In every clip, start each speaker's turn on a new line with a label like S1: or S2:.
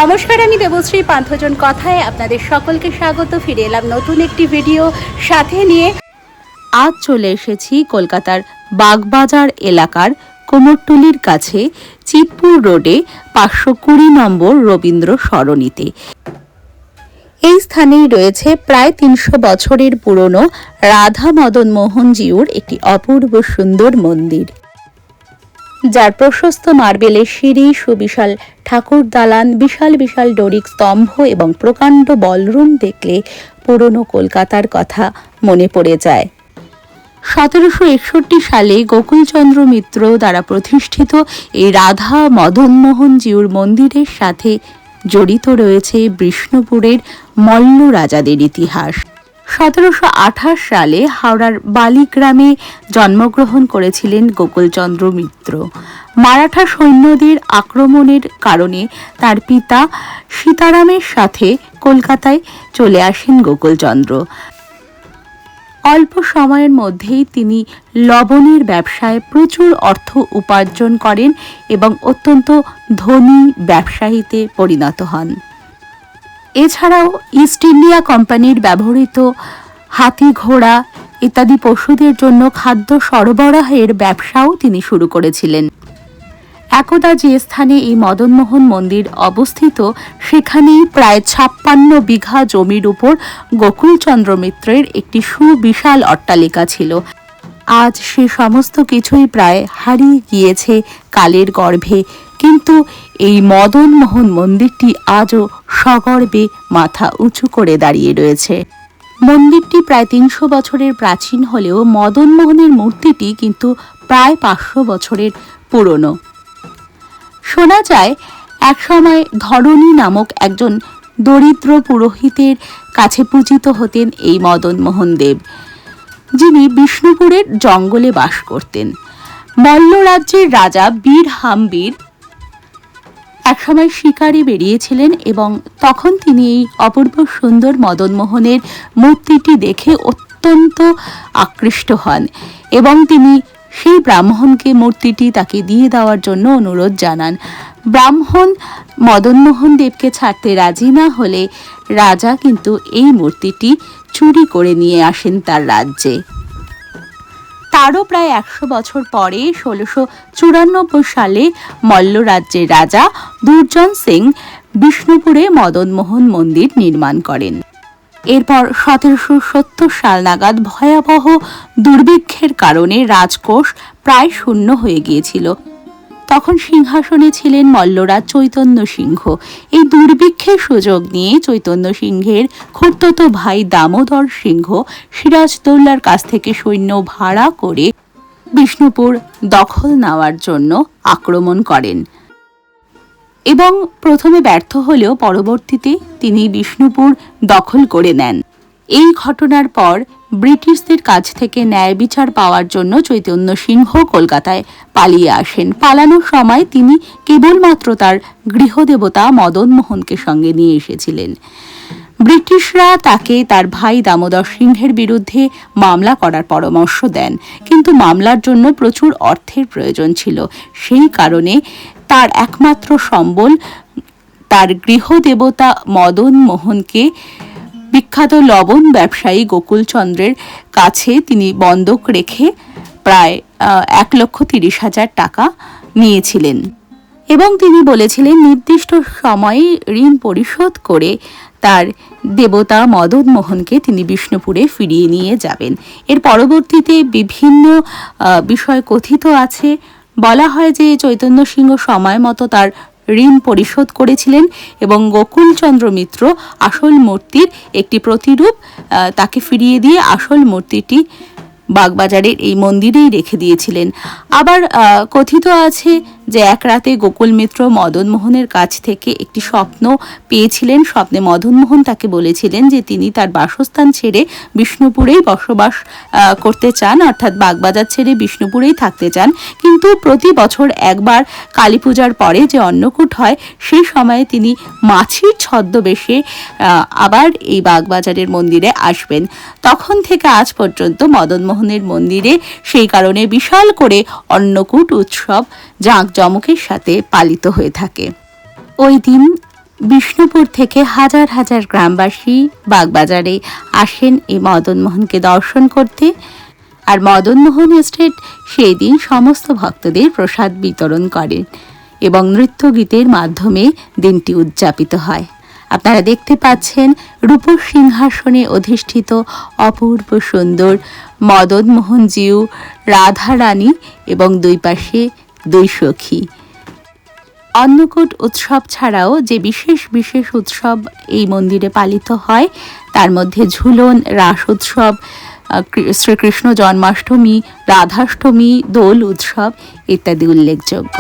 S1: নমস্কার, আমি দেবশ্রী পান্থজন কথায় আপনাদের সকলকে স্বাগত। ফিরে এলাম নতুন একটি ভিডিও সাথে নিয়ে। আজ চলে এসেছি কলকাতার বাগবাজার এলাকার কোমরটুলির কাছে চিতপুর রোডে 520 নম্বর রবীন্দ্র সরণিতে। এই স্থানেই রয়েছে প্রায় 300 বছরের পুরনো রাধা মদন মোহনজিউর একটি অপূর্ব সুন্দর মন্দির, যার প্রশস্ত মার্বেলের সিঁড়ি, সুবিশাল ঠাকুর দালান, বিশাল বিশাল ডোরিক স্তম্ভ এবং প্রকাণ্ড বলরুম দেখলে পুরনো কলকাতার কথা মনে পড়ে যায়। 1761 সালে গোকুলচন্দ্র মিত্র দ্বারা প্রতিষ্ঠিত এই রাধা মদন মোহনজিউর মন্দিরের সাথে জড়িত রয়েছে বিষ্ণুপুরের মল্ল রাজাদের ইতিহাস। 1728 সালে হাওড়ার বালিগ্রামে জন্মগ্রহণ করেছিলেন গোকুলচন্দ্র মিত্র। মারাঠা সৈন্যদের আক্রমণের কারণে তার পিতা সীতারামের সাথে কলকাতায় চলে আসেন গোকুলচন্দ্র। অল্প সময়ের মধ্যেই তিনি লবণের ব্যবসায় প্রচুর অর্থ উপার্জন করেন এবং অত্যন্ত ধনী ব্যবসায়ীতে পরিণত হন। এছাড়াও ইস্ট ইন্ডিয়া কোম্পানির ব্যবহৃত হাতি, ঘোড়া ইত্যাদি পশুদের জন্য খাদ্য সরবরাহের ব্যবসাও তিনি শুরু করেছিলেন। একদা যে স্থানে এই মদনমোহন মন্দির অবস্থিত, সেখানেই প্রায় 56 বিঘা জমির উপর গোকুলচন্দ্র মিত্রের একটি সুবিশাল অট্টালিকা ছিল। আজ সে সমস্ত কিছুই প্রায় হারিয়ে গিয়েছে কালের গর্ভে, কিন্তু এই মদনমোহন মন্দিরটি আজও সগর্বে মাথা উঁচু করে দাঁড়িয়ে রয়েছে। মন্দিরটি প্রায় 300 বছরের প্রাচীন হলেও মদনমোহনের মূর্তিটি কিন্তু প্রায় 500 বছরের পুরনো। শোনা যায় একসময় ধরণী নামক একজন দরিদ্র পুরোহিতের কাছে পূজিত হতেন এই মদনমোহন দেব, যিনি বিষ্ণুপুরের জঙ্গলে বাস করতেন। মল্ল রাজ্যের রাজা বীর হাম্বির একসময় শিকারে বেরিয়েছিলেন এবং তখন তিনি এই অপূর্ব সুন্দর মদনমোহনের মূর্তিটি দেখে অত্যন্ত আকৃষ্ট হন এবং তিনি সেই ব্রাহ্মণকে মূর্তিটি তাকে দিয়ে দেওয়ার জন্য অনুরোধ জানান। ব্রাহ্মণ মদনমোহন দেবকে ছাড়তে রাজি না হলে রাজা কিন্তু এই মূর্তিটি চুরি করে নিয়ে আসেন তার রাজ্যে। তারও প্রায় 100 বছর পরে 1694 সালে মল্ল রাজ্যের রাজা দুর্জন সিং বিষ্ণুপুরে মদনমোহন মন্দির নির্মাণ করেন। এরপর 1770 সাল নাগাদ ভয়াবহ দুর্ভিক্ষের কারণে রাজকোষ প্রায় শূন্য হয়ে গিয়েছিল। তখন সিংহাসনে ছিলেন মল্লরাজ চৈতন্য সিংহ। এই দুর্ভিক্ষের সুযোগ নিয়ে চৈতন্য সিংহের খুড়তুতো ভাই দামোদর সিংহ সিরাজদৌল্লার কাছ থেকে সৈন্য ভাড়া করে বিষ্ণুপুর দখল নেওয়ার জন্য আক্রমণ করেন এবং প্রথমে ব্যর্থ হলেও পরবর্তীতে তিনি বিষ্ণুপুর দখল করে নেন। এই ঘটনার পর ব্রিটিশদের কাছ থেকে ন্যায় বিচার পাওয়ার জন্য চৈতন্য সিংহ কলকাতায় পালিয়ে আসেন। পালানোর সময় তিনি কেবলমাত্র তার গৃহদেবতা মদনমোহনকে সঙ্গে নিয়ে এসেছিলেন। ব্রিটিশরা তাকে তার ভাই দামোদর সিংহের বিরুদ্ধে মামলা করার পরামর্শ দেন, কিন্তু মামলার জন্য প্রচুর অর্থের প্রয়োজন ছিল। সেই কারণে তার একমাত্র সম্বল তার গৃহদেবতা মদনমোহনকে বিখ্যাত লবণ ব্যবসায়ী গোকুলচন্দ্রের কাছে তিনি বন্ধক রেখে প্রায় 1,30,000 টাকা নিয়েছিলেন এবং তিনি বলেছিলেন নির্দিষ্ট সময়ে ঋণ পরিশোধ করে তার দেবতা মদনমোহনকে তিনি বিষ্ণুপুরে ফিরিয়ে নিয়ে যাবেন। এর পরবর্তীতে বিভিন্ন বিষয় কথিত আছে। বলা হয় যে চৈতন্য সিংহ সময় মতো তার ঋণ পরিশোধ করেছিলেন এবং গোকুলচন্দ্র মিত্র আসল মূর্তির একটি প্রতিরূপ তাকে ফিরিয়ে দিয়ে আসল মূর্তিটি বাগবাজারের এই মন্দিরেই রেখে দিয়েছিলেন। আবার কথিত আছে যে এক রাতে গোকুল মিত্র মদনমোহনের কাছ থেকে একটি স্বপ্ন পেয়েছিলেন। স্বপ্নে মদনমোহন তাকে বলেছিলেন যে তিনি তার বাসস্থান ছেড়ে বিষ্ণুপুরেই বসবাস করতে চান, অর্থাৎ বাগবাজার ছেড়ে বিষ্ণুপুরেই থাকতে চান, কিন্তু প্রতি বছর একবার কালী পূজার পরে যে অন্নকূট হয় সেই সময়ে তিনি মাছির ছদ্মবেশে আবার এই বাগবাজারের মন্দিরে আসবেন। তখন থেকে আজ পর্যন্ত মদনমোহনের মন্দিরে সেই কারণে বিশাল করে অন্নকূট উৎসব জাঁকজমকের সাথে পালিত হয়ে থাকে। ওই দিন বিষ্ণুপুর থেকে হাজার হাজার গ্রামবাসী বাগবাজারে আসেন এই মদনমোহনকে দর্শন করতে। আর মদনমোহন এস্টেট সেই দিন সমস্ত ভক্তদের প্রসাদ বিতরণ করেন এবং নৃত্য গীতের মাধ্যমে দিনটি উদযাপিত হয়। আপনারা দেখতে পাচ্ছেন রূপোর সিংহাসনে অধিষ্ঠিত অপূর্ব সুন্দর মদনমোহনজিউ, রাধারানী এবং দুই পাশে দুই সখী। অন্নকূট উৎসব ছাড়াও যে বিশেষ বিশেষ উৎসব এই মন্দিরে পালিত হয় তার মধ্যে ঝুলন, রাস উৎসব, শ্রীকৃষ্ণ জন্মাষ্টমী, রাধাষ্টমী, দোল উৎসব ইত্যাদি উল্লেখযোগ্য।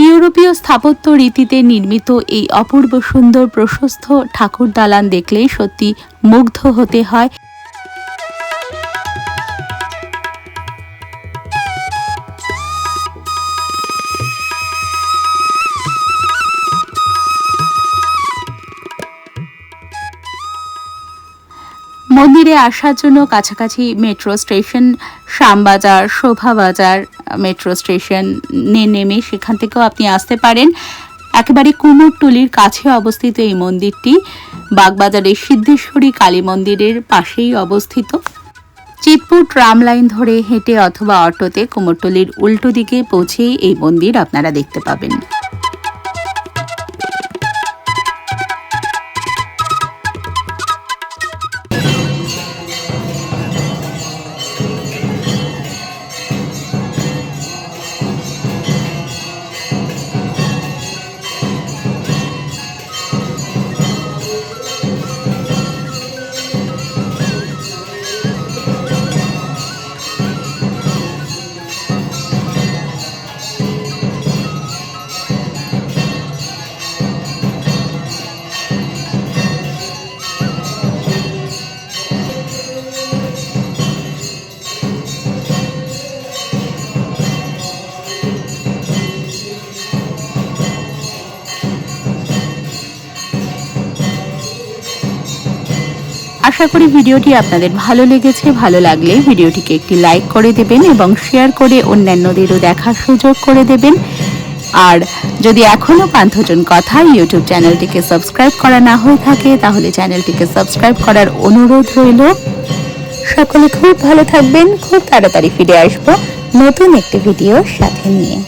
S1: ইউরোপীয় স্থাপত্য রীতিতে নির্মিত এই অপূর্ব সুন্দর প্রশস্ত ঠাকুর দালান দেখলেই সত্যি মুগ্ধ হতে হয়। মন্দিরে আসার জন্য কাছাকাছি metro station Shyambazar, Shobhabazar metro স্টেশনে নেমে সেখান থেকেও আপনি আসতে পারেন। একেবারে কুমোরটুলির কাছে অবস্থিত এই মন্দিরটি বাগবাজারের সিদ্ধেশ্বরী কালী মন্দিরের পাশেই অবস্থিত। চিতপুর ট্রাম লাইন ধরে হেঁটে অথবা অটোতে কুমোরটুলির উল্টো দিকে পৌঁছেই এই মন্দির আপনারা দেখতে পাবেন। আশা করি ভিডিওটি আপনাদের ভালো লেগেছে। ভালো লাগলে ভিডিওটিকে একটি লাইক করে দেবেন এবং শেয়ার করে অন্যান্যদেরও দেখার সুযোগ করে দেবেন। আর যদি এখনও পান্থজন কথা ইউটিউব চ্যানেলটিকে সাবস্ক্রাইব করা না হয়ে থাকে তাহলে চ্যানেলটিকে সাবস্ক্রাইব করার অনুরোধ রইল। সকলে খুব ভালো থাকবেন। খুব তাড়াতাড়ি ফিরে আসবো নতুন একটি ভিডিওর সাথে নিয়ে।